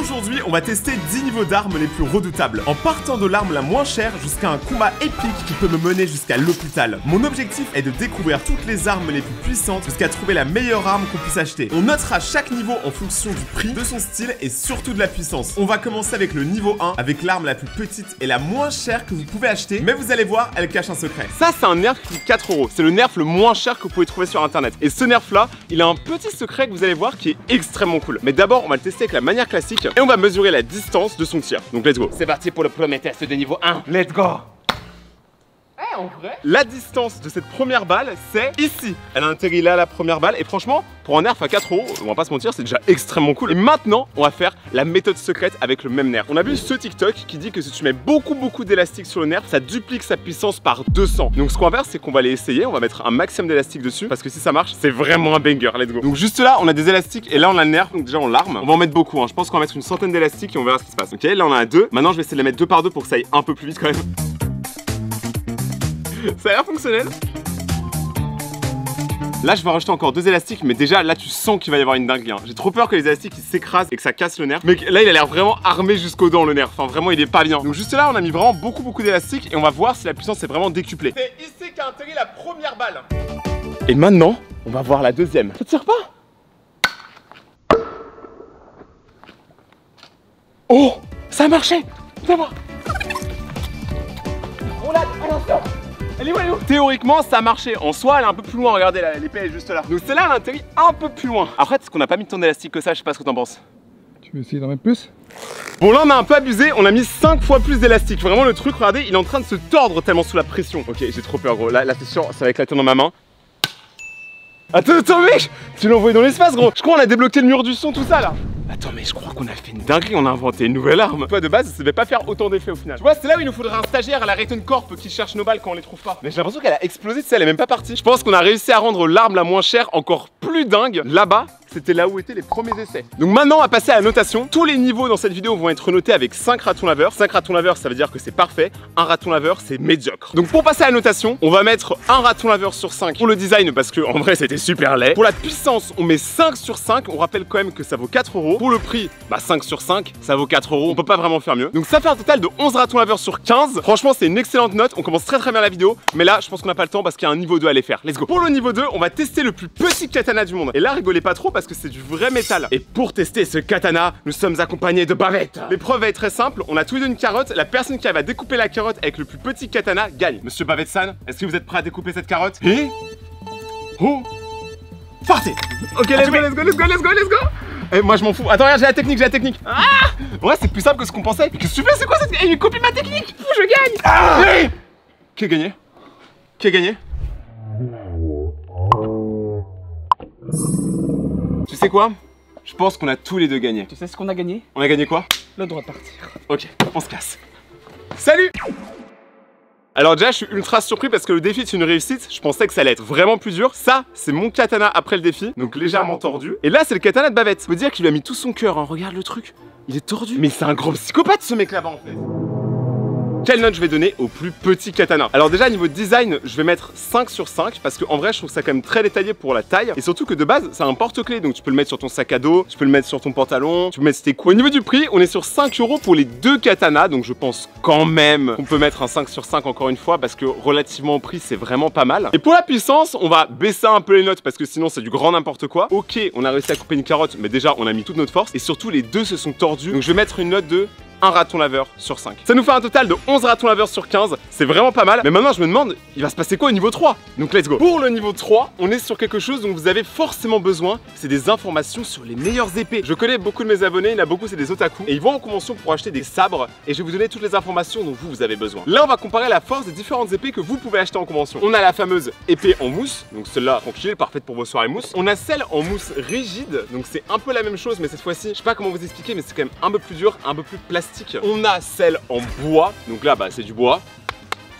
Aujourd'hui, on va tester 10 niveaux d'armes les plus redoutables, en partant de l'arme la moins chère jusqu'à un combat épique qui peut me mener jusqu'à l'hôpital. Mon objectif est de découvrir toutes les armes les plus puissantes jusqu'à trouver la meilleure arme qu'on puisse acheter. On notera chaque niveau en fonction du prix, de son style et surtout de la puissance. On va commencer avec le niveau 1, avec l'arme la plus petite et la moins chère que vous pouvez acheter, mais vous allez voir, elle cache un secret. Ça, c'est un nerf qui coûte 4 €. C'est le nerf le moins cher que vous pouvez trouver sur internet. Et ce nerf là, il a un petit secret que vous allez voir qui est extrêmement cool. Mais d'abord, on va le tester avec la manière classique et on va mesurer la distance de son tir. Donc let's go. C'est parti pour le premier test de niveau 1. Let's go. En vrai, la distance de cette première balle, c'est ici. Elle a atterri là la première balle et franchement, pour un nerf à 4 €, on va pas se mentir, c'est déjà extrêmement cool. Et maintenant, on va faire la méthode secrète avec le même nerf. On a vu ce TikTok qui dit que si tu mets beaucoup d'élastique sur le nerf, ça duplique sa puissance par 200. Donc ce qu'on va faire, c'est qu'on va aller essayer, on va mettre un maximum d'élastique dessus parce que si ça marche, c'est vraiment un banger. Let's go. Donc juste là, on a des élastiques et là on a le nerf, donc déjà on l'arme. On va en mettre beaucoup, hein. Je pense qu'on va mettre une centaine d'élastiques et on verra ce qui se passe. Ok, là on en a 2. Maintenant, je vais essayer de les mettre 2 par 2 pour que ça aille un peu plus vite quand même. Ça a l'air fonctionnel. Là je vais rajouter encore 2 élastiques, mais déjà là tu sens qu'il va y avoir une dinguerie, hein. J'ai trop peur que les élastiques s'écrasent et que ça casse le nerf. Mais là il a l'air vraiment armé jusqu'aux dents le nerf. Enfin vraiment il est pas bien. Donc juste là on a mis vraiment beaucoup d'élastiques et on va voir si la puissance est vraiment décuplée. C'est ici qu'a atterri la première balle. Et maintenant on va voir la deuxième. Ça tire pas? Oh, ça a marché. Viens voir. On l'a, attention. Elle est où, elle est où? Théoriquement ça a marché, en soi elle est un peu plus loin, regardez l'épée est juste là. Donc celle-là elle a atterri un peu plus loin. Après est-ce qu'on n'a pas mis tant d'élastique que ça, je sais pas ce que t'en penses. Tu veux essayer d'en mettre plus? Bon là on a un peu abusé, on a mis 5 fois plus d'élastique. Vraiment le truc, regardez, il est en train de se tordre tellement sous la pression. Ok, j'ai trop peur gros, là c'est sûr, ça va éclater dans ma main. Attends mec, tu l'as envoyé dans l'espace gros. Je crois qu'on a débloqué le mur du son, tout ça là. Attends mais je crois qu'on a fait une dinguerie, on a inventé une nouvelle arme. Toi de base ça devait pas faire autant d'effet au final. Tu vois c'est là où il nous faudrait un stagiaire à la Rayton Corp qui cherche nos balles quand on les trouve pas. Mais j'ai l'impression qu'elle a explosé, tu sais, elle est même pas partie. Je pense qu'on a réussi à rendre l'arme la moins chère encore plus dingue. Là-bas, c'était là où étaient les premiers essais. Donc maintenant on va passer à la notation. Tous les niveaux dans cette vidéo vont être notés avec 5 ratons laveurs. 5 ratons laveurs ça veut dire que c'est parfait. Un raton laveur c'est médiocre. Donc pour passer à la notation, on va mettre un raton laveur sur 5 pour le design parce que en vrai c'était super laid. Pour la puissance on met 5 sur 5. On rappelle quand même que ça vaut 4 €. Pour le prix, bah 5 sur 5 ça vaut 4 €. On peut pas vraiment faire mieux. Donc ça fait un total de 11 ratons laveurs sur 15. Franchement c'est une excellente note. On commence très bien la vidéo. Mais là je pense qu'on n'a pas le temps parce qu'il y a un niveau 2 à aller faire. Let's go. Pour le niveau 2 on va tester le plus petit katana du monde. Et là rigolez pas trop parce que c'est du vrai métal. Et pour tester ce katana, nous sommes accompagnés de Bavette. L'épreuve va être très simple, on a tous les deux une carotte. La personne qui arrive à découper la carotte avec le plus petit katana gagne. Monsieur Bavette-san, est-ce que vous êtes prêt à découper cette carotte? Et... oh, partez. Ok, let's go. Eh, moi je m'en fous. Attends, regarde, j'ai la technique. Ah ouais, c'est plus simple que ce qu'on pensait. Mais qu'est-ce que tu fais? C'est quoi cette... Eh, il copie ma technique. Je gagne. Ah oui. Qui a gagné? Tu sais quoi? Je pense qu'on a tous les deux gagné. Tu sais ce qu'on a gagné? On a gagné quoi? Le droit de partir. Ok, on se casse. Salut! Alors déjà je suis ultra surpris parce que le défi est une réussite. Je pensais que ça allait être vraiment plus dur. Ça c'est mon katana après le défi, donc légèrement tordu. Et là c'est le katana de Bavette. Faut dire qu'il lui a mis tout son cœur, hein. Regarde le truc. Il est tordu. Mais c'est un gros psychopathe ce mec là-bas en fait. Quelle note je vais donner au plus petit katana? Alors déjà niveau design je vais mettre 5 sur 5 parce qu'en vrai je trouve ça quand même très détaillé pour la taille. Et surtout que de base c'est un porte-clés, donc tu peux le mettre sur ton sac à dos, tu peux le mettre sur ton pantalon, tu peux mettre tes couilles. Au niveau du prix on est sur 5 € pour les 2 katanas. Donc je pense quand même qu'on peut mettre un 5 sur 5 encore une fois parce que relativement au prix c'est vraiment pas mal. Et pour la puissance on va baisser un peu les notes parce que sinon c'est du grand n'importe quoi. Ok on a réussi à couper une carotte mais déjà on a mis toute notre force. Et surtout les deux se sont tordus. Donc je vais mettre une note de un raton laveur sur 5. Ça nous fait un total de 11 ratons laveurs sur 15. C'est vraiment pas mal. Mais maintenant je me demande, il va se passer quoi au niveau 3? Donc let's go. Pour le niveau 3, on est sur quelque chose dont vous avez forcément besoin. C'est des informations sur les meilleures épées. Je connais beaucoup de mes abonnés, il y en a beaucoup c'est des otaku. Et ils vont en convention pour acheter des sabres. Et je vais vous donner toutes les informations dont vous avez besoin. Là on va comparer la force des différentes épées que vous pouvez acheter en convention. On a la fameuse épée en mousse. Donc celle-là tranquille, parfaite pour vos soirées mousse. On a celle en mousse rigide. Donc c'est un peu la même chose mais cette fois-ci, je sais pas comment vous expliquer mais c'est quand même un peu plus dur, un peu plus plastique. On a celle en bois, donc là bah c'est du bois.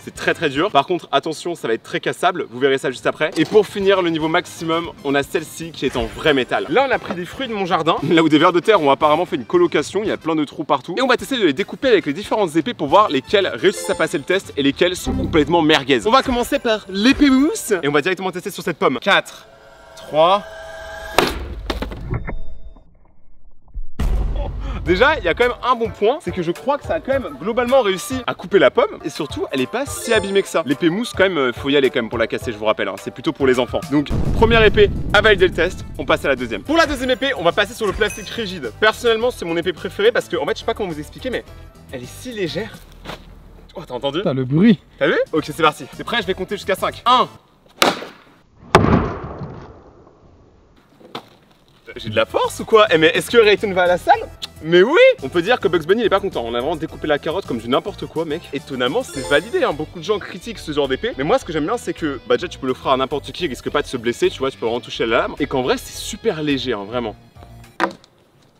C'est très dur. Par contre attention ça va être très cassable, vous verrez ça juste après. Et pour finir le niveau maximum on a celle-ci qui est en vrai métal. Là on a pris des fruits de mon jardin, là où des vers de terre ont apparemment fait une colocation, il y a plein de trous partout. Et on va tester de les découper avec les différentes épées pour voir lesquelles réussissent à passer le test et lesquelles sont complètement merguez. On va commencer par l'épée mousse et on va directement tester sur cette pomme. 4, 3... Déjà, il y a quand même un bon point, c'est que je crois que ça a quand même globalement réussi à couper la pomme. Et surtout, elle est pas si abîmée que ça. L'épée mousse, quand même, faut y aller quand même pour la casser, je vous rappelle. Hein. C'est plutôt pour les enfants. Donc, première épée à valider le test, on passe à la deuxième. Pour la deuxième épée, on va passer sur le plastique rigide. Personnellement, c'est mon épée préférée parce que, en fait, je sais pas comment vous expliquer, mais elle est si légère. Oh, t'as entendu? Putain, le bruit. T'as vu? Ok, c'est parti. T'es prêt? Je vais compter jusqu'à 5. 1. J'ai de la force ou quoi? Eh mais est-ce que Rayton va à la salle? Mais oui! On peut dire que Bugs Bunny il est pas content. On a vraiment découpé la carotte comme du n'importe quoi, mec. Étonnamment, c'est validé, hein. Beaucoup de gens critiquent ce genre d'épée. Mais moi, ce que j'aime bien, c'est que bah déjà tu peux l'offrir à n'importe qui, il risque pas de se blesser, tu vois, tu peux vraiment toucher la lame. Et qu'en vrai, c'est super léger, hein, vraiment.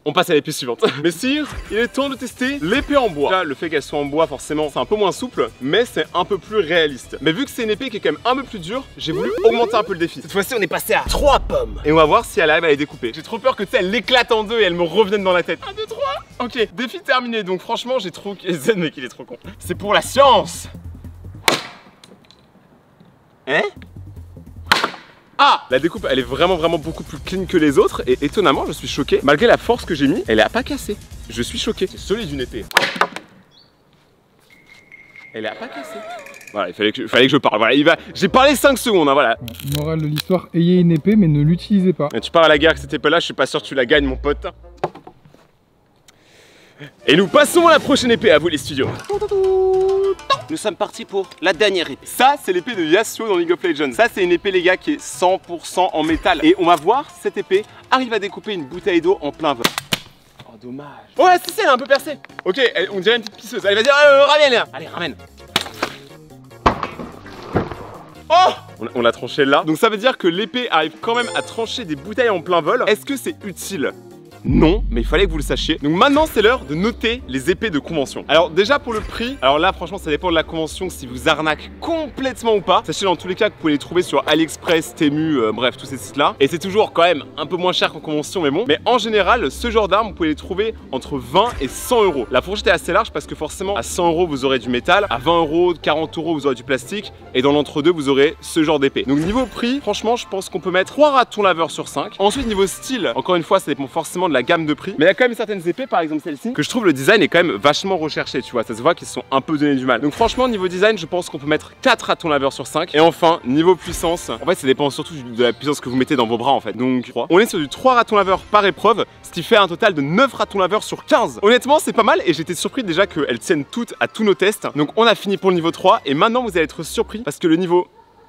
On passe à l'épée suivante. Messire, il est temps de tester l'épée en bois. Là, le fait qu'elle soit en bois, forcément, c'est un peu moins souple, mais c'est un peu plus réaliste. Mais vu que c'est une épée qui est quand même un peu plus dure, j'ai voulu augmenter un peu le défi. Cette fois-ci, on est passé à 3 pommes. Et on va voir si elle arrive à les découper. J'ai trop peur que tu sais, elle l'éclate en deux et elle me revienne dans la tête. 1, 2, 3. Ok, défi terminé. Donc franchement, j'ai trop... Z, mec, il est trop con. C'est pour la science. Hein? Ah! La découpe, elle est vraiment beaucoup plus clean que les autres. Et étonnamment, je suis choqué. Malgré la force que j'ai mis, elle a pas cassé. Je suis choqué. C'est solide une épée. Elle a pas cassé. Voilà, il fallait que je parle. Voilà, j'ai parlé 5 secondes, hein, voilà. Morale de l'histoire, ayez une épée, mais ne l'utilisez pas. Et tu pars à la guerre avec cette épée-là, je suis pas sûr que tu la gagnes, mon pote. Et nous passons à la prochaine épée, à vous les studios. Nous sommes partis pour la dernière épée. Ça, c'est l'épée de Yasuo dans League of Legends. Ça, c'est une épée, les gars, qui est 100% en métal. Et on va voir si cette épée arrive à découper une bouteille d'eau en plein vol. Oh, dommage. Ouais, si, elle est un peu percée. Ok, on dirait une petite pisseuse. Allez, vas-y, ramène là. Allez, ramène. Oh! On l'a tranché là. Donc ça veut dire que l'épée arrive quand même à trancher des bouteilles en plein vol. Est-ce que c'est utile? Non, mais il fallait que vous le sachiez. Donc maintenant, c'est l'heure de noter les épées de convention. Alors déjà pour le prix, alors là franchement ça dépend de la convention si vous arnaque complètement ou pas. Sachez dans tous les cas que vous pouvez les trouver sur AliExpress, Temu, bref tous ces sites là. Et c'est toujours quand même un peu moins cher qu'en convention mais bon. Mais en général, ce genre d'armes vous pouvez les trouver entre 20 et 100 euros. La fourchette est assez large parce que forcément à 100 euros vous aurez du métal, à 20 euros, 40 euros vous aurez du plastique et dans l'entre-deux vous aurez ce genre d'épée. Donc niveau prix, franchement je pense qu'on peut mettre 3 ratons laveurs sur 5. Ensuite niveau style, encore une fois ça dépend forcément de la gamme de prix, mais il y a quand même certaines épées, par exemple celle-ci, que je trouve le design est quand même vachement recherché, tu vois, ça se voit qu'ils se sont un peu donné du mal. Donc franchement niveau design, je pense qu'on peut mettre 4 ratons laveurs sur 5. Et enfin, niveau puissance, en fait ça dépend surtout de la puissance que vous mettez dans vos bras en fait. Donc on est sur du 3 ratons laveurs par épreuve, ce qui fait un total de 9 ratons laveurs sur 15. Honnêtement c'est pas mal et j'étais surpris déjà qu'elles tiennent toutes à tous nos tests. Donc on a fini pour le niveau 3 et maintenant vous allez être surpris parce que le niveau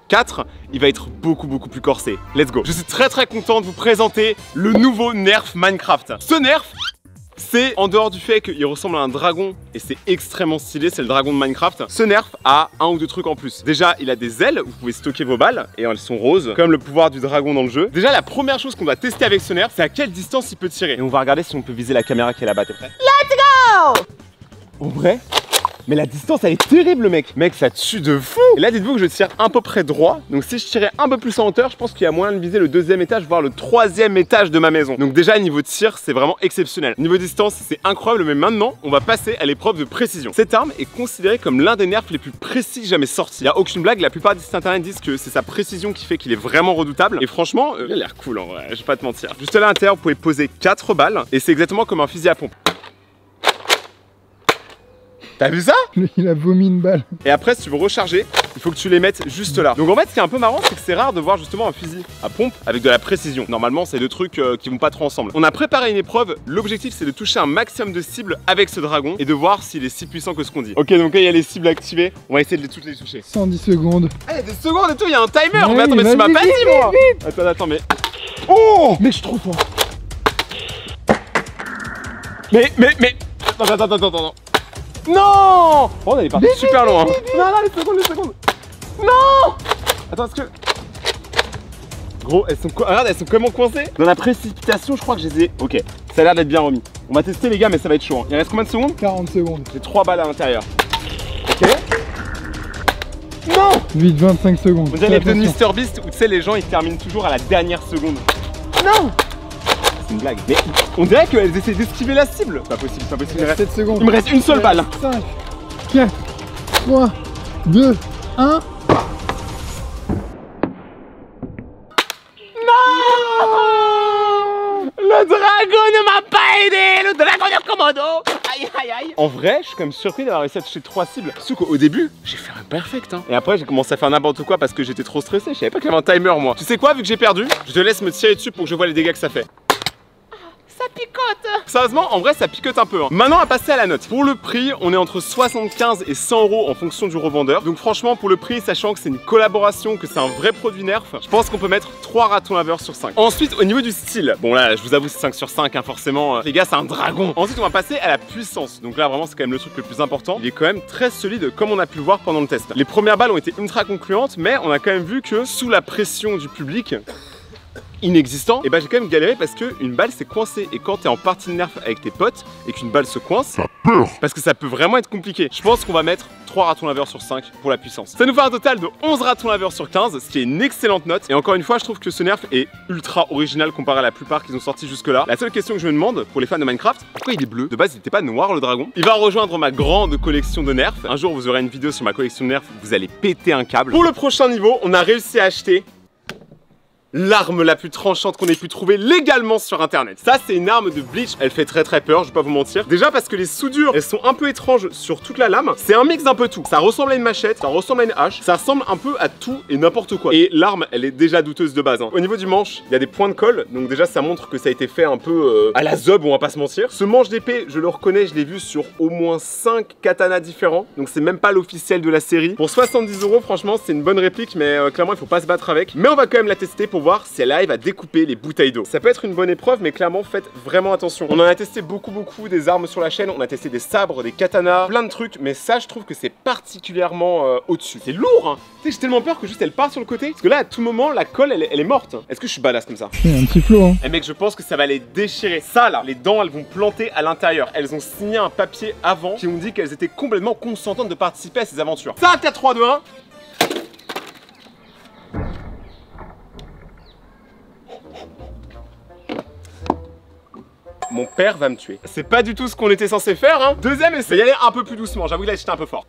4, il va être beaucoup plus corsé. Let's go. Je suis très content de vous présenter le nouveau nerf Minecraft. Ce nerf, c'est en dehors du fait qu'il ressemble à un dragon et c'est extrêmement stylé, c'est le dragon de Minecraft. Ce nerf a un ou deux trucs en plus. Déjà, il a des ailes où vous pouvez stocker vos balles et elles sont roses, comme le pouvoir du dragon dans le jeu. Déjà, la première chose qu'on va tester avec ce nerf, c'est à quelle distance il peut tirer. Et on va regarder si on peut viser la caméra qui est là-bas. T'es prêt? Let's go! En vrai? Mais la distance elle est terrible mec. Mec ça tue de fou. Et là dites-vous que je tire à peu près droit. Donc si je tirais un peu plus en hauteur, je pense qu'il y a moyen de viser le 2e étage, voire le 3e étage de ma maison. Donc déjà niveau tir c'est vraiment exceptionnel. Niveau distance c'est incroyable, mais maintenant on va passer à l'épreuve de précision. Cette arme est considérée comme l'un des nerfs les plus précis jamais sortis. Il n'y a aucune blague, la plupart des sites internet disent que c'est sa précision qui fait qu'il est vraiment redoutable. Et franchement, il a l'air cool en vrai, je vais pas te mentir. Juste là à l'intérieur vous pouvez poser 4 balles et c'est exactement comme un fusil à pompe. T'as vu ça? Il a vomi une balle. Et après si tu veux recharger, il faut que tu les mettes juste là. Donc en fait ce qui est un peu marrant c'est que c'est rare de voir justement un fusil à pompe avec de la précision. Normalement c'est deux trucs qui vont pas trop ensemble. On a préparé une épreuve, l'objectif c'est de toucher un maximum de cibles avec ce dragon et de voir s'il est si puissant que ce qu'on dit. Ok donc là il y a les cibles activées, on va essayer de toutes les toucher. 110 secondes. Ah il y a des secondes et tout, il y a un timer. Ouais, mais attends mais tu m'as pas dit moi. Attends mais... Oh mais je suis trop fort. Mais... Attends. Non! Oh, on est parti super loin. Non, les secondes. Non! Attends, est-ce que... Gros, regarde, elles sont comment coincées? Dans la précipitation, je crois que je les ai... Ok, ça a l'air d'être bien remis. On va tester les gars, mais ça va être chaud. Il reste combien de secondes? 40 secondes. J'ai 3 balles à l'intérieur. Ok. Non! 25 secondes. On dirait les vidéos de MrBeast où tu sais, les gens ils terminent toujours à la dernière seconde. Non! C'est une blague. Mais on dirait qu'elles essaient d'esquiver la cible. Pas possible. Il reste 7 secondes. Il me reste une seule balle. 5, 4, 3, 2, 1. Non! Le dragon ne m'a pas aidé. Le dragon de Komodo. Aïe aïe. En vrai, je suis quand même surpris d'avoir réussi à toucher 3 cibles. Surtout qu'au début, j'ai fait un perfect hein. Et après j'ai commencé à faire n'importe quoi parce que j'étais trop stressé. Je savais pas qu'il y avait un timer moi. Tu sais quoi, vu que j'ai perdu, je te laisse me tirer dessus pour que je vois les dégâts que ça fait. Ça picote. Sérieusement, en vrai, ça picote un peu. Hein. Maintenant, on va passer à la note. Pour le prix, on est entre 75 et 100 € en fonction du revendeur. Donc franchement, pour le prix, sachant que c'est une collaboration, que c'est un vrai produit Nerf, je pense qu'on peut mettre 3 ratons laveurs sur 5. Ensuite, au niveau du style, bon là, je vous avoue, c'est 5 sur 5, hein, forcément. Les gars, c'est un dragon. Ensuite, on va passer à la puissance. Donc là, vraiment, c'est quand même le truc le plus important. Il est quand même très solide, comme on a pu le voir pendant le test. Les premières balles ont été ultra concluantes, mais on a quand même vu que sous la pression du public, inexistant, et bah j'ai quand même galéré parce que une balle s'est coincée, et quand t'es en partie de Nerf avec tes potes et qu'une balle se coince, ça peur parce que ça peut vraiment être compliqué. Je pense qu'on va mettre 3 ratons laveurs sur 5 pour la puissance. Ça nous fait un total de 11 ratons laveurs sur 15, ce qui est une excellente note. Et encore une fois, je trouve que ce Nerf est ultra original comparé à la plupart qu'ils ont sorti jusque là. La seule question que je me demande pour les fans de Minecraft, pourquoi il est bleu? De base, il n'était pas noir le dragon. Il va rejoindre ma grande collection de Nerf. Un jour, vous aurez une vidéo sur ma collection de Nerf, vous allez péter un câble. Pour le prochain niveau, on a réussi à acheter l'arme la plus tranchante qu'on ait pu trouver légalement sur internet. Ça, c'est une arme de Bleach. Elle fait très peur, je vais pas vous mentir. Déjà parce que les soudures, elles sont un peu étranges sur toute la lame. C'est un mix d'un peu tout. Ça ressemble à une machette, ça ressemble à une hache, ça ressemble un peu à tout et n'importe quoi. Et l'arme, elle est déjà douteuse de base. Hein. Au niveau du manche, il y a des points de colle. Donc déjà, ça montre que ça a été fait un peu à la zob, on va pas se mentir. Ce manche d'épée, je le reconnais, je l'ai vu sur au moins 5 katanas différents. Donc c'est même pas l'officiel de la série. Pour 70 €, franchement, c'est une bonne réplique, mais clairement, il faut pas se battre avec. Mais on va quand même la tester pour voir si elle arrive à découper les bouteilles d'eau. Ça peut être une bonne épreuve, mais clairement, faites vraiment attention. On en a testé beaucoup, des armes sur la chaîne. On a testé des sabres, des katanas, plein de trucs. Mais ça, je trouve que c'est particulièrement au-dessus. C'est lourd, hein. Tu sais, j'ai tellement peur que juste elle part sur le côté. Parce que là, à tout moment, la colle, elle est morte. Est-ce que je suis badass comme ça? Il y a un petit flot, hein. Eh mec, je pense que ça va les déchirer. Ça, là, les dents, elles vont planter à l'intérieur. Elles ont signé un papier avant qui ont dit qu'elles étaient complètement consentantes de participer à ces aventures. Ça, 4, 3, 2, 1. Mon père va me tuer. C'est pas du tout ce qu'on était censé faire, hein. Deuxième essai, y aller un peu plus doucement. J'avoue que là, j'étais un peu fort.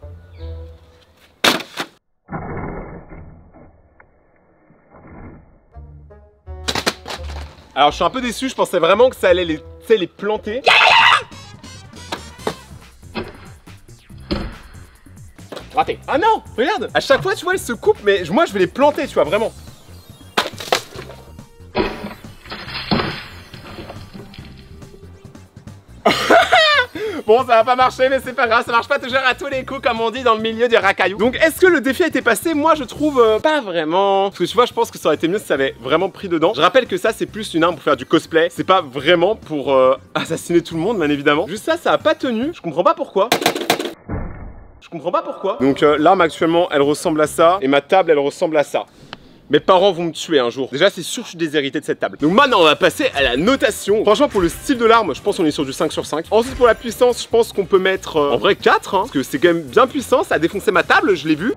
Alors, je suis un peu déçu. Je pensais vraiment que ça allait les planter. Raté. Ah non, regarde. À chaque fois, tu vois, elles se coupent, mais moi, je vais les planter, tu vois, vraiment. Bon, ça va pas marcher, mais c'est pas grave, ça marche pas toujours à tous les coups, comme on dit dans le milieu du racaillou. Donc, est-ce que le défi a été passé? Moi, je trouve pas vraiment. Parce que tu vois, je pense que ça aurait été mieux si ça avait vraiment pris dedans. Je rappelle que ça, c'est plus une arme pour faire du cosplay. C'est pas vraiment pour assassiner tout le monde, bien évidemment. Juste ça, ça a pas tenu. Je comprends pas pourquoi. Je comprends pas pourquoi. Donc, l'arme actuellement, elle ressemble à ça. Et ma table, elle ressemble à ça. Mes parents vont me tuer un jour. Déjà, c'est sûr que je suis déshérité de cette table. Donc maintenant, on va passer à la notation. Franchement, pour le style de l'arme, je pense qu'on est sur du 5 sur 5. Ensuite, pour la puissance, je pense qu'on peut mettre en vrai 4, hein, parce que c'est quand même bien puissant. Ça a défoncé ma table, je l'ai vu.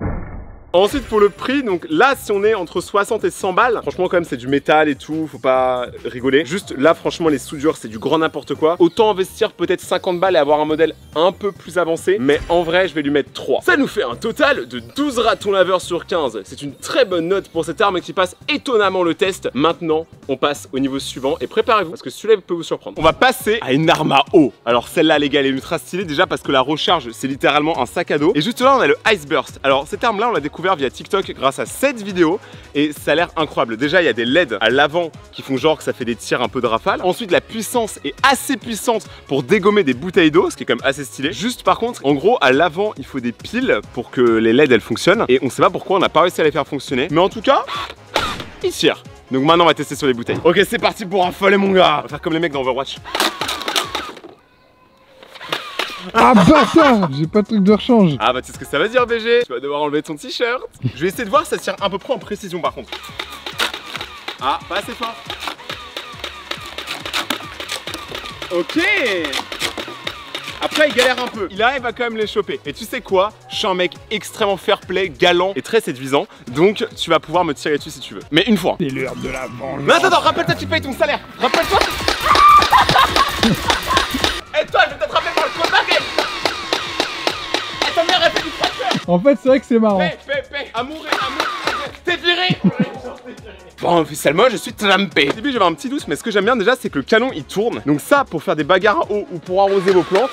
Ensuite, pour le prix, donc là, si on est entre 60 et 100 balles, franchement, quand même, c'est du métal et tout, faut pas rigoler. Juste là, franchement, les soudures, c'est du grand n'importe quoi. Autant investir peut-être 50 balles et avoir un modèle un peu plus avancé, mais en vrai, je vais lui mettre 3. Ça nous fait un total de 12 ratons laveurs sur 15. C'est une très bonne note pour cette arme qui passe étonnamment le test. Maintenant, on passe au niveau suivant et préparez-vous, parce que celui-là peut vous surprendre. On va passer à une arme à eau. Alors celle-là, les gars, elle est ultra stylée, déjà parce que la recharge, c'est littéralement un sac à dos. Et juste là, on a le Ice Burst. Alors cette arme-là, on l'a découvert via TikTok grâce à cette vidéo et ça a l'air incroyable. Déjà, il y a des LED à l'avant qui font genre que ça fait des tirs un peu de rafale. Ensuite, la puissance est assez puissante pour dégommer des bouteilles d'eau, ce qui est quand même assez stylé. Juste par contre, en gros, à l'avant, il faut des piles pour que les LED elles fonctionnent et on sait pas pourquoi on n'a pas réussi à les faire fonctionner. Mais en tout cas, il tire. Donc maintenant, on va tester sur les bouteilles. Ok, c'est parti pour un follet, mon gars. On va faire comme les mecs dans Overwatch. Ah bâtard, j'ai pas de truc de rechange. Ah bah tu sais ce que ça veut dire, BG. Tu vas devoir enlever ton t-shirt. Je vais essayer de voir si ça tire à peu près en précision par contre. Ah, pas assez fort. Ok. Après il galère un peu, il arrive à quand même les choper. Et tu sais quoi, je suis un mec extrêmement fair play, galant et très séduisant. Donc tu vas pouvoir me tirer dessus si tu veux. Mais une fois. C'est l'heure de la vengeance. Mais attends, rappelle-toi, tu payes ton salaire. Rappelle-toi. Et toi, je vais t'attraper par le code barguet. Et ta mère, elle fait du fracteur. En fait, c'est vrai que c'est marrant. Paix. Amour. T'es viré. Bon, officiellement, je suis trempé. Au début, j'avais un petit doute, mais ce que j'aime bien déjà, c'est que le canon, il tourne. Donc ça, pour faire des bagarres à eau ou pour arroser vos plantes,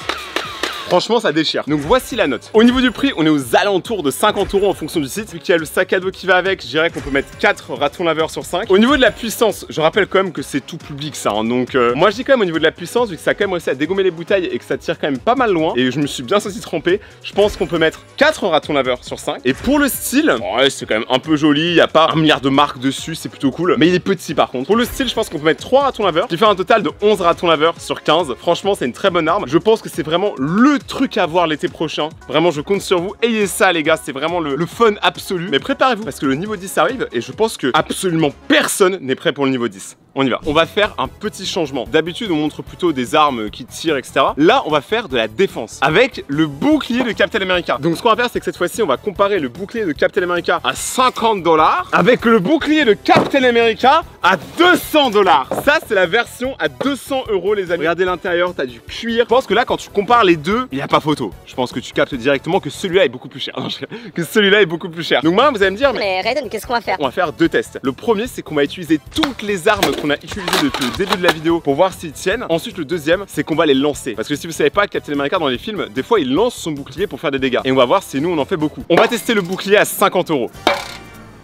Franchement ça déchire. Donc voici la note. Au niveau du prix, on est aux alentours de 50 € en fonction du site. Vu qu'il y a le sac à dos qui va avec, je dirais qu'on peut mettre 4 ratons laveurs sur 5. Au niveau de la puissance, je rappelle quand même que c'est tout public ça, hein. Donc moi je dis quand même au niveau de la puissance, vu que ça a quand même réussi à dégommer les bouteilles et que ça tire quand même pas mal loin, et je me suis bien senti trempé, je pense qu'on peut mettre 4 ratons laveurs sur 5. Et pour le style, ouais, c'est quand même un peu joli, il n'y a pas 1 milliard de marques dessus, c'est plutôt cool, mais il est petit par contre. Pour le style, je pense qu'on peut mettre 3 ratons laveurs, qui fait un total de 11 ratons laveurs sur 15. Franchement, c'est une très bonne arme. Je pense que c'est vraiment le truc à voir l'été prochain. Vraiment, je compte sur vous. Ayez ça, les gars, c'est vraiment le fun absolu. Mais préparez-vous parce que le niveau 10 arrive et je pense que absolument personne n'est prêt pour le niveau 10. On y va. On va faire un petit changement. D'habitude, on montre plutôt des armes qui tirent, etc. Là, on va faire de la défense avec le bouclier de Captain America. Donc, ce qu'on va faire, c'est que cette fois-ci, on va comparer le bouclier de Captain America à 50 $ avec le bouclier de Captain America à 200 $. Ça, c'est la version à 200 €, les amis. Regardez l'intérieur, t'as du cuir. Je pense que là, quand tu compares les deux, il n'y a pas photo. Je pense que tu captes directement que celui-là est beaucoup plus cher. Non, que celui-là est beaucoup plus cher. Donc, maintenant, vous allez me dire, mais Raiden, qu'est-ce qu'on va faire? On va faire 2 tests. Le premier, c'est qu'on va utiliser toutes les armes qu'on a utilisées depuis le début de la vidéo pour voir s'ils tiennent. Ensuite, le deuxième, c'est qu'on va les lancer. Parce que si vous savez pas, Captain America dans les films, des fois, il lance son bouclier pour faire des dégâts. Et on va voir si nous, on en fait beaucoup. On va tester le bouclier à 50 €.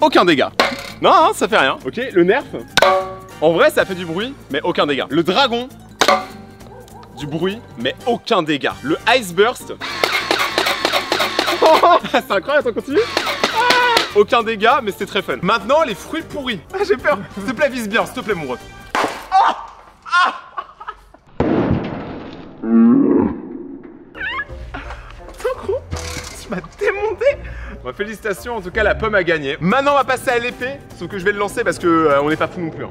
Aucun dégât. Non, hein, ça fait rien. Ok, le nerf. En vrai, ça fait du bruit, mais aucun dégât. Le dragon. Du bruit, mais aucun dégât. Le Ice Burst. C'est incroyable, on continue. Aucun dégât, mais c'était très fun. Maintenant, les fruits pourris. J'ai peur. S'il te plaît, vise bien, s'il te plaît, mon ref. Tu m'as démonté. Bon, félicitations, en tout cas, la pomme a gagné. Maintenant, on va passer à l'épée, sauf que je vais le lancer parce que on n'est pas fou non plus. Hein.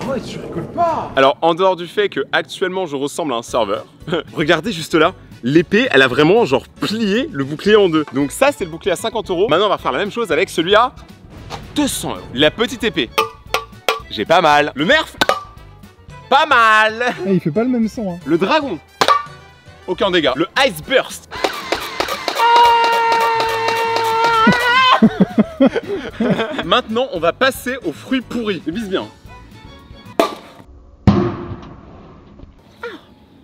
Oh, tu rigoles pas. Alors, en dehors du fait que actuellement je ressemble à un serveur, regardez juste là, l'épée, elle a vraiment genre plié le bouclier en deux. Donc ça, c'est le bouclier à 50 €. Maintenant, on va faire la même chose avec celui à 200 €. La petite épée, j'ai pas mal. Le nerf, pas mal. Il fait pas le même son, hein. Le dragon, aucun dégât. Le Ice Burst. Maintenant, on va passer aux fruits pourris. Vise bien.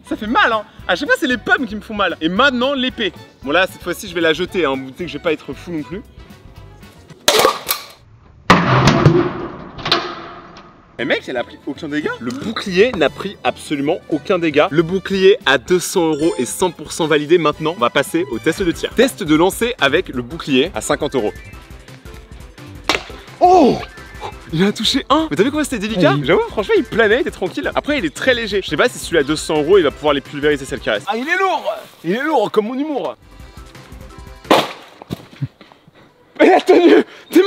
Ça fait mal, hein. À chaque fois, c'est les pommes qui me font mal. Et maintenant, l'épée. Bon là, cette fois-ci, je vais la jeter, hein. Vous doutez que je vais pas être fou non plus. Et mec, elle a pris aucun dégât. Le bouclier n'a pris absolument aucun dégât. Le bouclier à 200 € est 100% validé. Maintenant, on va passer au test de tir. Test de lancer avec le bouclier à 50 €. Oh! Il a touché un. Mais t'as vu comment c'était délicat? J'avoue, franchement, il planait, il était tranquille. Après, il est très léger. Je sais pas si celui à 200 €, il va pouvoir les pulvériser celles qui restent. Ah, il est lourd. Il est lourd, comme mon humour. Elle a tenu. Tes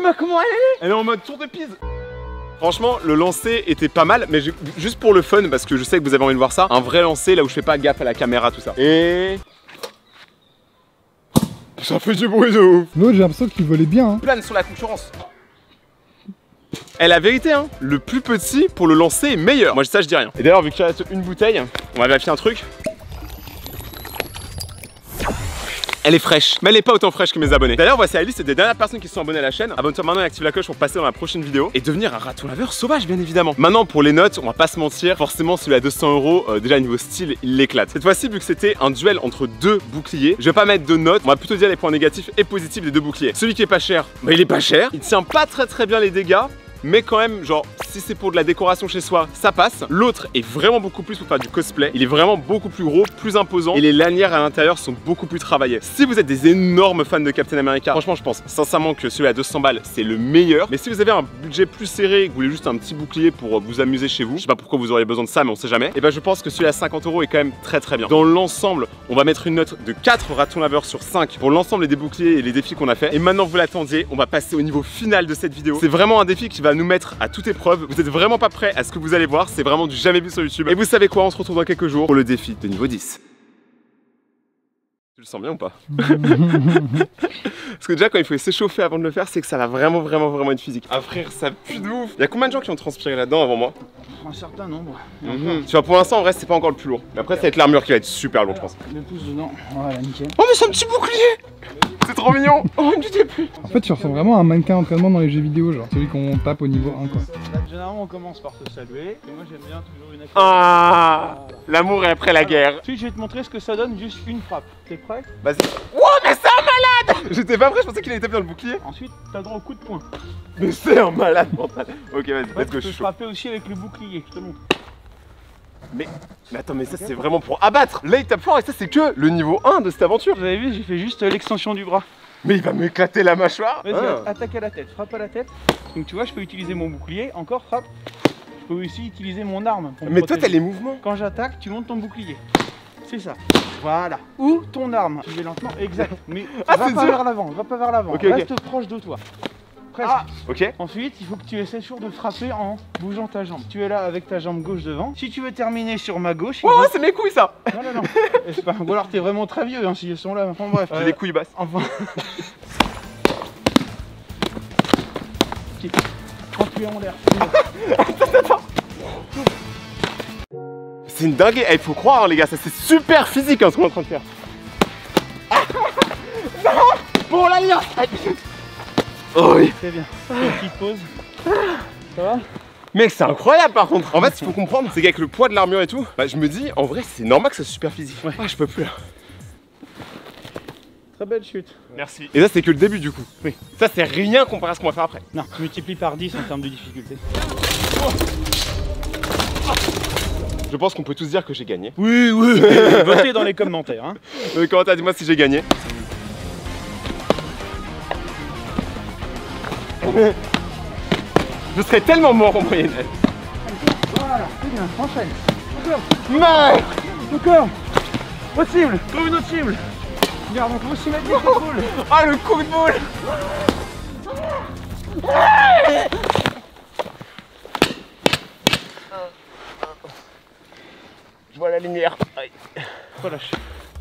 mains, comment elle est? Elle est en mode tour de Pise. Franchement, le lancer était pas mal, mais juste pour le fun, parce que je sais que vous avez envie de voir ça, un vrai lancer là où je fais pas gaffe à la caméra, tout ça. Et... ça fait du bruit de ouf. L'autre, j'ai l'impression qu'il volait bien, hein. Plane sur la concurrence. Et la vérité, hein, le plus petit pour le lancer est meilleur. Moi, ça, je dis rien. Et d'ailleurs, vu qu'il reste une bouteille, on va vérifier un truc. Elle est fraîche, mais elle est pas autant fraîche que mes abonnés. D'ailleurs, voici la liste des dernières personnes qui sont abonnées à la chaîne. Abonne-toi maintenant et active la cloche pour passer dans la prochaine vidéo et devenir un raton laveur sauvage, bien évidemment. Maintenant, pour les notes, on va pas se mentir, forcément, celui à 200 €, déjà niveau style, il l'éclate. Cette fois-ci, vu que c'était un duel entre deux boucliers, je vais pas mettre de notes, on va plutôt dire les points négatifs et positifs des deux boucliers. Celui qui est pas cher, bah il est pas cher, il tient pas très bien les dégâts. Mais quand même, genre, si c'est pour de la décoration chez soi, ça passe. L'autre est vraiment beaucoup plus pour faire du cosplay. Il est vraiment beaucoup plus gros, plus imposant. Et les lanières à l'intérieur sont beaucoup plus travaillées. Si vous êtes des énormes fans de Captain America, franchement, je pense sincèrement que celui à 200 balles, c'est le meilleur. Mais si vous avez un budget plus serré et que vous voulez juste un petit bouclier pour vous amuser chez vous, je sais pas pourquoi vous auriez besoin de ça, mais on sait jamais. Et ben, je pense que celui à 50 € est quand même très bien. Dans l'ensemble, on va mettre une note de 4 ratons laveurs sur 5 pour l'ensemble des boucliers et les défis qu'on a fait. Et maintenant, vous l'attendiez, on va passer au niveau final de cette vidéo. C'est vraiment un défi qui va nous mettre à toute épreuve. Vous êtes vraiment pas prêts à ce que vous allez voir, c'est vraiment du jamais vu sur YouTube. Et vous savez quoi, on se retrouve dans quelques jours pour le défi de niveau 10. Tu le sens bien ou pas? Parce que déjà quand il faut s'échauffer avant de le faire, c'est que ça va vraiment être physique. Ah frère, ça pue de ouf. Il y a combien de gens qui ont transpiré là-dedans avant moi? Un certain nombre. Tu vois, pour l'instant en vrai c'est pas encore le plus lourd. Mais après ça va être l'armure qui va être super lourd, je pense. Le pouce dedans, voilà, nickel. Oh mais c'est un petit bouclier. C'est trop mignon. Oh, une petite épée. En fait, tu ressembles vraiment à un mannequin d'entraînement dans les jeux vidéo, genre celui qu'on tape au niveau 1 quoi. Généralement on commence par se saluer, et moi j'aime bien toujours une action. Ah, l'amour est après la guerre. Ensuite je vais te montrer ce que ça donne, juste une frappe. T'es prêt? Vas-y. Wow, mais c'est un malade. J'étais pas prêt, je pensais qu'il allait taper dans le bouclier. Ensuite t'as droit au coup de poing. Mais c'est un malade mental. Ok, vas-y, Après, let's go, tu je suis peux chaud. frapper aussi avec le bouclier, je te montre. Mais attends, mais ça c'est vraiment pour abattre. Là il tape fort et ça c'est que le niveau 1 de cette aventure. Vous avez vu, j'ai fait juste l'extension du bras. Mais il va m'éclater la mâchoire. Vas-y, Ah. attaque à la tête, frappe à la tête. Donc tu vois, je peux utiliser mon bouclier, encore frappe. Je peux aussi utiliser mon arme pour me Mais toi t'as protéger. les mouvements. Quand j'attaque, tu montes ton bouclier. C'est ça. Voilà. Ou ton arme. Tu vais lentement, exact. Mais Ah, va c'est pas dur. vers l'avant, va pas vers l'avant. Ok, ok. Reste proche de toi. Presque. Ah, ok. Ensuite, il faut que tu essaies toujours de frapper en bougeant ta jambe. Tu es là avec ta jambe gauche devant. Si tu veux terminer sur ma gauche, il Ouais, faut- ouais, c'est mes couilles ça. non, non, non. C'est pas- Ou alors t'es vraiment très vieux hein, s'ils sont là. Enfin bref. J'ai les couilles basses. Enfin. Ok. Quand tu es en l'air. C'est une dinguerie. Il faut croire, hein, les gars, ça c'est super physique hein, ce qu'on est en train de faire. Non, pour l'alliance. Oh oui. Très bien. Une petite pause. Ça va? Mec, c'est incroyable par contre. En fait, ce qu'il faut comprendre, c'est qu'avec le poids de l'armure et tout, bah, je me dis, en vrai, c'est normal que ça soit super physique. Ouais. Ah, je peux plus là. Très belle chute. Merci. Et ça, c'est que le début du coup. Oui. Ça, c'est rien comparé à ce qu'on va faire après. Non, multiplie par 10 en termes de difficulté. Je pense qu'on peut tous dire que j'ai gagné. Oui, oui. Votez dans les commentaires. Hein. Dans les commentaires, dis-moi si j'ai gagné. Je serais tellement mort en moyenne. Voilà, c'est bien, enchaîne. Mec. Encore. Autre cible, trouve une autre cible. Regarde, on peut aussi mettre des coups de boule. Ah, le coup de boule. Je vois la lumière. Aïe. Relâche.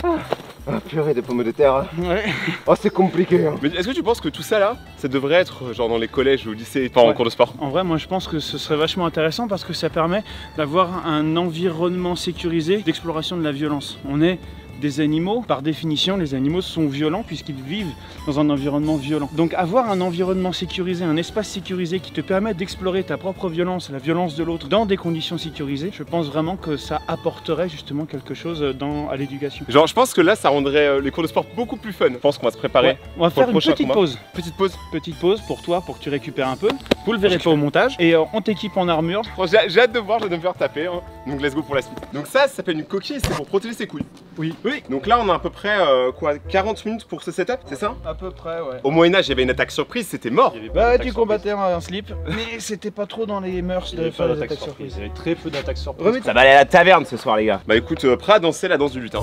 Ah, purée des pommes de terre. Ouais. Oh, c'est compliqué. Hein. Mais est-ce que tu penses que tout ça là, ça devrait être genre dans les collèges ou au lycée, pas en Ouais. cours de sport? En vrai, moi je pense que ce serait vachement intéressant parce que ça permet d'avoir un environnement sécurisé d'exploration de la violence. On est des animaux, par définition, les animaux sont violents puisqu'ils vivent dans un environnement violent. Donc avoir un environnement sécurisé, un espace sécurisé qui te permet d'explorer ta propre violence, la violence de l'autre, dans des conditions sécurisées, je pense vraiment que ça apporterait justement quelque chose à l'éducation. Genre, je pense que là, ça rendrait les cours de sport beaucoup plus fun. Je pense qu'on va se préparer. Ouais, on va pour le faire une prochain petite combat. pause. Petite pause. Petite pause pour toi, pour que tu récupères un peu. Vous le verrez pas au montage. Et on t'équipe en armure. Bon, j'ai hâte de voir, j'ai hâte de me faire taper. Hein. Donc, let's go pour la suite. Donc, ça s'appelle une coquille, c'est pour protéger ses couilles. Oui. Oui. Donc là, on a à peu près quoi, 40 minutes pour ce setup, c'est ça? À peu près, ouais. Au Moyen-Âge, il y avait une attaque surprise, c'était mort. Bah, tu combattais un slip, mais c'était pas trop dans les mœurs de faire des attaques surprises. Il y avait très peu d'attaques surprises. Ça va aller à la taverne ce soir, les gars. Bah écoute, prêt à danser la danse du lutin.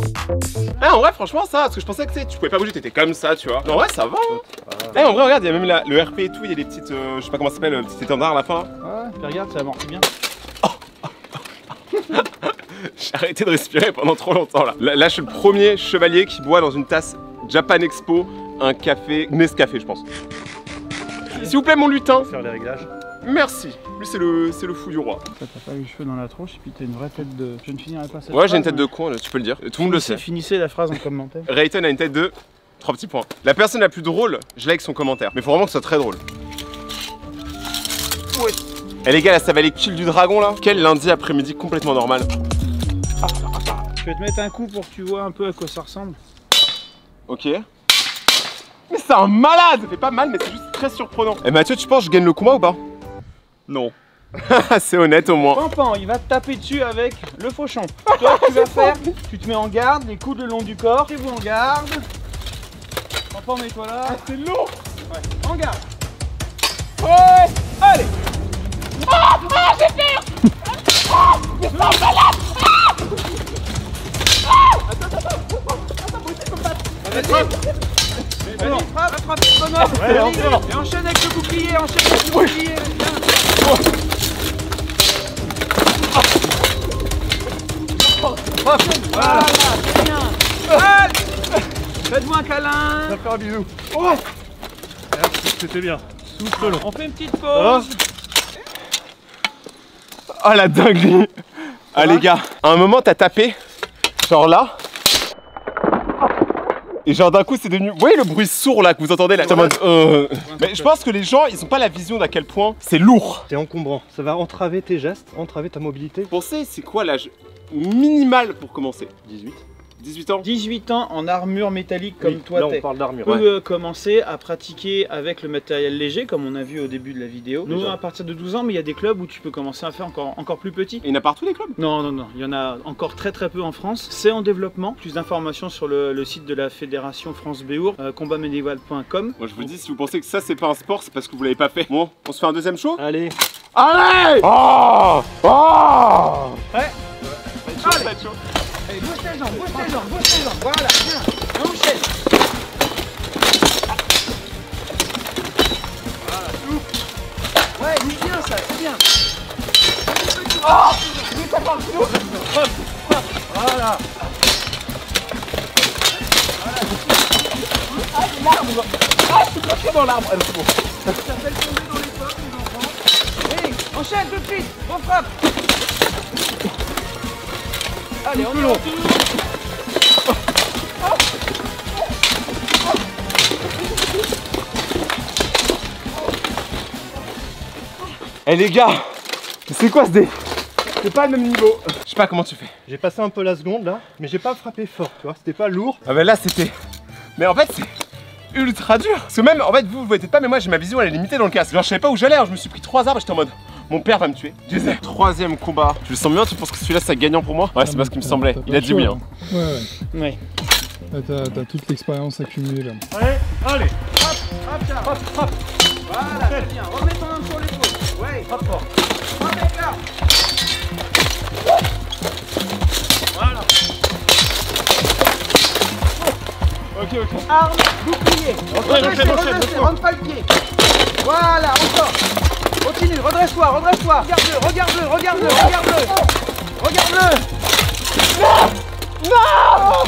Ah, en vrai, franchement, ça, parce que je pensais que tu pouvais pas bouger, t'étais comme ça, tu vois. Mais en vrai, ça va. Hein. Eh, en vrai, regarde, il y a même le RP et tout, il y a des petites, je sais pas comment ça s'appelle, le petit étendard à la fin. Ouais, puis regarde, ça amortit bien. J'ai arrêté de respirer pendant trop longtemps là. Là, je suis le premier chevalier qui boit dans une tasse Japan Expo un café Nescafé, je pense. S'il vous plaît, mon lutin. Faire les réglages. Merci. Lui, c'est le fou du roi. T'as pas les cheveux dans la tronche et puis t'as une vraie tête de. Je ne finirai pas cette Ouais, j'ai une phrase, tête de con, là, tu peux le dire. Tout le monde le sait. Finissez la phrase en commentaire. Rayton a une tête de 3 petits points. La personne la plus drôle, je like son commentaire. Mais faut vraiment que ce soit très drôle. Ouais. Eh les gars, là, ça va aller kill du dragon là. Quel lundi après-midi complètement normal. Je vais te mettre un coup pour que tu vois un peu à quoi ça ressemble. Ok. Mais c'est un malade! Ça fait pas mal, mais c'est juste très surprenant. Eh Mathieu, tu penses que je gagne le combat ou pas? Non. C'est honnête au moins. Pampan, il va te taper dessus avec le fauchon. Toi, tu vas faire, tu te mets en garde, les coudes le long du corps, et vous en garde. Pampan, mets-toi là. Ah, c'est lourd! Ouais, en garde. Ouais! Allez! Vas-y, frappe le bonhomme. Ouais, encore. Et enchaîne avec le bouclier, enchaîne avec le bouclier. Voilà, c'est bien. Allez, faites-moi un câlin. On va faire un bisou. Ouais! C'était bien. Souffle long. On fait une petite pause. Oh la dinguerie! Ah les gars, à un moment t'as tapé, genre là. Et genre d'un coup c'est devenu... Vous voyez le bruit sourd là que vous entendez là? Mais je pense que les gens ils ont pas la vision d'à quel point c'est lourd. C'est encombrant. Ça va entraver tes gestes, entraver ta mobilité. Vous pensez c'est quoi l'âge minimal pour commencer? 18 ans? 18 ans en armure métallique comme toi là t'es. on parle d'armure. Peut commencer à pratiquer avec le matériel léger comme on a vu au début de la vidéo. Nous à partir de 12 ans, mais il y a des clubs où tu peux commencer à faire encore plus petit. Et il y en a partout les clubs? Non, il y en a encore très peu en France. C'est en développement. Plus d'informations sur le site de la Fédération France Béour, combatmédiéval.com. Moi je vous dis, si vous pensez que ça c'est pas un sport, c'est parce que vous l'avez pas fait. Bon, on se fait un deuxième show? Allez. Allez! Oh! Oh! Ouais. Ça va être chaud. Allez, bouge tes jambes, voilà, bien, on enchaîne. Voilà, souffle. Ouais, c'est bien ça, c'est bien. Oh, 150 kilos. Voilà. Ah, l'arbre. Ah, je suis bloqué dans l'arbre. Allez, c'est bon. Ça s'appelle tomber dans les pommes, les enfants. Oui, enchaîne tout de suite, on frappe. Allez, on y va. Eh les gars, c'est quoi ce dé? C'est pas le même niveau. Je sais pas comment tu fais. J'ai passé un peu la seconde là, mais j'ai pas frappé fort, tu vois. C'était pas lourd. Ah bah là c'était... Mais en fait c'est ultra dur. Parce que même en fait vous voyez peut-être pas, mais moi j'ai ma vision elle est limitée dans le casque. Genre je savais pas où j'allais, je me suis pris 3 arbres, j'étais en mode... Mon père va me tuer. Troisième combat. Tu le sens bien? Tu penses que celui-là c'est gagnant pour moi? Ouais, c'est pas ce qui me semblait. Il a dit oui. Hein. Ouais. Là, t'as toute l'expérience accumulée là. Allez, allez. Hop, hop, hop. Voilà, c'est bien. Remets ton arme sur l'épaule. Ouais, hop, hop. Remets là. Voilà. Ok. Arme, bouclier. Redresse, rentre pas le pied. Voilà, encore. Continue, redresse-toi. Regarde-le. Regarde-le. Non!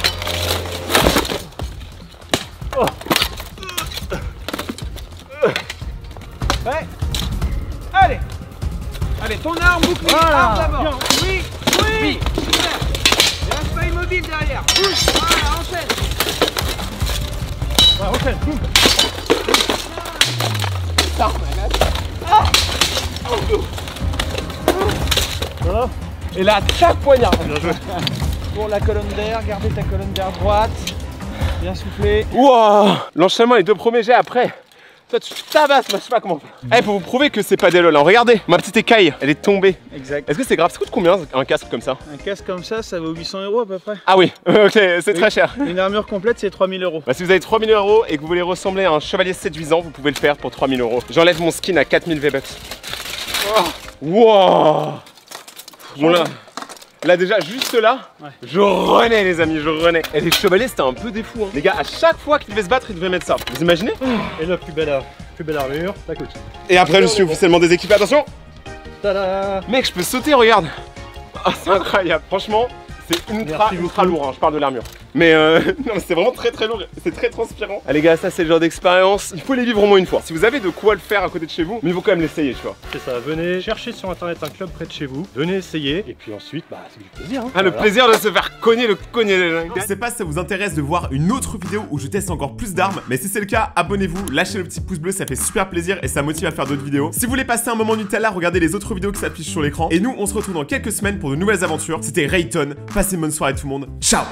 Ouais. Allez, ton arme, bouclier, arme d'abord. Oui, super. Et reste pas immobile derrière. Bouge, voilà, enchaîne. Ouais, enchaîne. Boum. Voilà. Et là, chaque poignard. Bien joué. Pour la colonne d'air, gardez ta colonne d'air droite. Bien soufflé. Wow! L'enchaînement, les 2 premiers jets après. Toi tu tabasses, moi je sais pas comment faire. Eh, pour vous prouver que c'est pas des lol, hein. Regardez, ma petite écaille, elle est tombée. Exact. Est-ce que c'est grave? Ça coûte combien un casque comme ça? Un casque comme ça vaut 800 € à peu près. Ah oui, ok, c'est très cher. Une armure complète, c'est 3000 €. Bah, si vous avez 3000 € et que vous voulez ressembler à un chevalier séduisant, vous pouvez le faire pour 3000 €. J'enlève mon skin à 4000 V-Bucks. Wow! Bon là déjà juste là, ouais. Je renais les amis, je renais. Et les chevaliers c'était un peu des fous hein. Les gars, à chaque fois qu'ils devaient se battre, ils devaient mettre ça. Vous imaginez? Et la plus belle armure, ça coûte. Et après je suis officiellement déséquipé, attention. Tada! Mec, je peux sauter, regarde. Ah, c'est incroyable, franchement. C'est ultra lourd, hein. Je parle de l'armure. Mais non, mais c'est vraiment très lourd, c'est très transpirant. Allez gars, ça c'est le genre d'expérience, il faut les vivre au moins une fois. Si vous avez de quoi le faire à côté de chez vous, mais il faut quand même l'essayer, tu vois. C'est ça, venez chercher sur internet un club près de chez vous, venez essayer, et puis ensuite, bah c'est du plaisir. Hein. Ah, le plaisir de se faire cogner, Je sais pas si ça vous intéresse de voir une autre vidéo où je teste encore plus d'armes, mais si c'est le cas, abonnez-vous, lâchez le petit pouce bleu, ça fait super plaisir et ça motive à faire d'autres vidéos. Si vous voulez passer un moment Nutella, regardez les autres vidéos qui s'affichent sur l'écran. Et nous, on se retrouve dans quelques semaines pour de nouvelles aventures. C'était Rayton, passez une bonne soirée tout le monde, ciao!